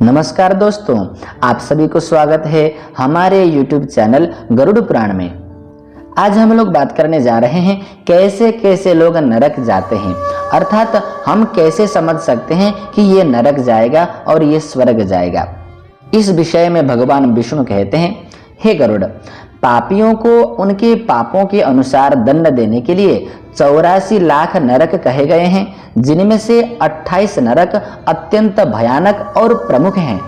नमस्कार दोस्तों, आप सभी को स्वागत है हमारे YouTube चैनल गरुड़ पुराण में। आज हम लोग बात करने जा रहे हैं कैसे कैसे लोग नरक जाते हैं, अर्थात हम कैसे समझ सकते हैं कि ये नरक जाएगा और ये स्वर्ग जाएगा। इस विषय में भगवान विष्णु कहते हैं, हे गरुड़, पापियों को उनके पापों के अनुसार दंड देने के लिए 84 लाख नरक कहे गए हैं, जिनमें से 28 नरक अत्यंत भयानक और प्रमुख हैं,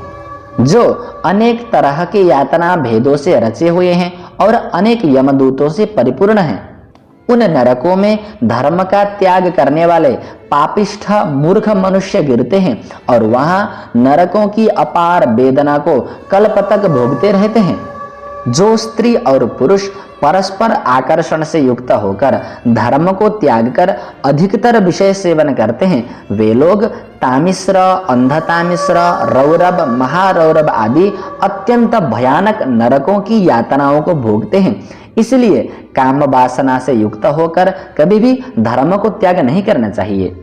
जो अनेक तरह के यातना भेदों से रचे हुए हैं और अनेक यमदूतों से परिपूर्ण हैं। उन नरकों में धर्म का त्याग करने वाले पापिष्ठ मूर्ख मनुष्य गिरते हैं और वहां नरकों की अपार वेदना को कल्प तक भोगते रहते हैं। जो स्त्री और पुरुष परस्पर आकर्षण से युक्त होकर धर्म को त्याग कर अधिकतर विषय सेवन करते हैं, वे लोग तामिश्र, अंधतामिश्र, रौरव, महारौरव आदि अत्यंत भयानक नरकों की यातनाओं को भोगते हैं। इसलिए काम वासना से युक्त होकर कभी भी धर्म को त्याग नहीं करना चाहिए।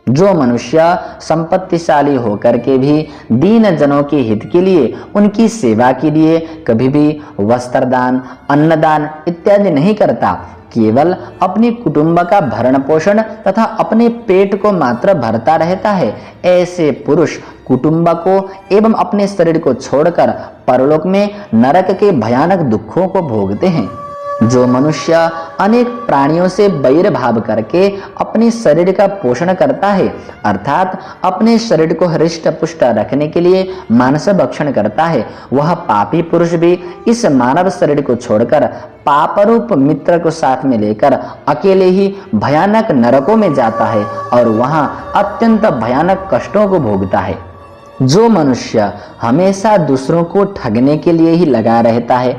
जो मनुष्य संपत्तिशाली होकर के भी दीन जनों के हित के लिए, उनकी सेवा के लिए कभी भी वस्त्रदान, अन्नदान इत्यादि नहीं करता, केवल अपने कुटुंब का भरण पोषण तथा अपने पेट को मात्र भरता रहता है, ऐसे पुरुष कुटुंब को एवं अपने शरीर को छोड़कर परलोक में नरक के भयानक दुखों को भोगते हैं। जो मनुष्य अनेक प्राणियों से बैर भाव करके अपने शरीर का पोषण करता है, अर्थात अपने शरीर को हृष्ट पुष्ट रखने के लिए मांस भक्षण करता है, वह पापी पुरुष भी इस मानव शरीर को छोड़कर पाप रूप मित्र को साथ में लेकर अकेले ही भयानक नरकों में जाता है और वहां अत्यंत भयानक कष्टों को भोगता है। जो मनुष्य हमेशा दूसरों को ठगने के लिए ही लगा रहता है,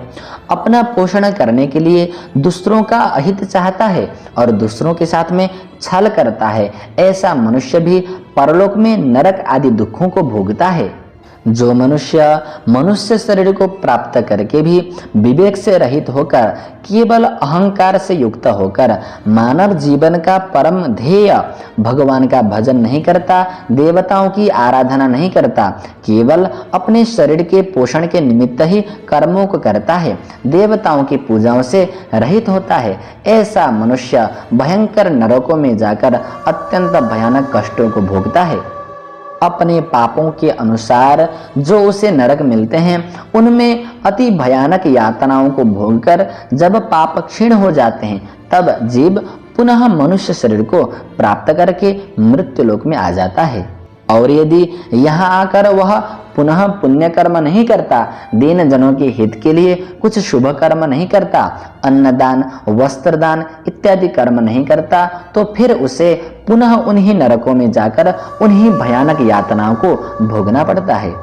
अपना पोषण करने के लिए दूसरों का अहित चाहता है और दूसरों के साथ में छल करता है, ऐसा मनुष्य भी परलोक में नरक आदि दुखों को भोगता है। जो मनुष्य मनुष्य शरीर को प्राप्त करके भी विवेक से रहित होकर केवल अहंकार से युक्त होकर मानव जीवन का परम ध्येय भगवान का भजन नहीं करता, देवताओं की आराधना नहीं करता, केवल अपने शरीर के पोषण के निमित्त ही कर्मों को करता है, देवताओं की पूजाओं से रहित होता है, ऐसा मनुष्य भयंकर नरकों में जाकर अत्यंत भयानक कष्टों को भोगता है। अपने पापों के अनुसार जो उसे नरक मिलते हैं, उनमें अति भयानक यातनाओं को भोगकर जब पाप क्षीण हो जाते हैं, तब जीव पुनः मनुष्य शरीर को प्राप्त करके मृत्युलोक में आ जाता है। और यदि यहाँ आकर वह पुनः पुण्य कर्म नहीं करता, दीन जनों के हित के लिए कुछ शुभ कर्म नहीं करता, अन्नदान, वस्त्रदान इत्यादि कर्म नहीं करता, तो फिर उसे पुनः उन्हीं नरकों में जाकर उन्हीं भयानक यातनाओं को भोगना पड़ता है।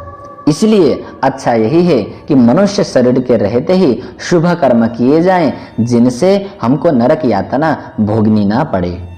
इसलिए अच्छा यही है कि मनुष्य शरीर के रहते ही शुभ कर्म किए जाएं, जिनसे हमको नरक यातना भोगनी ना पड़े।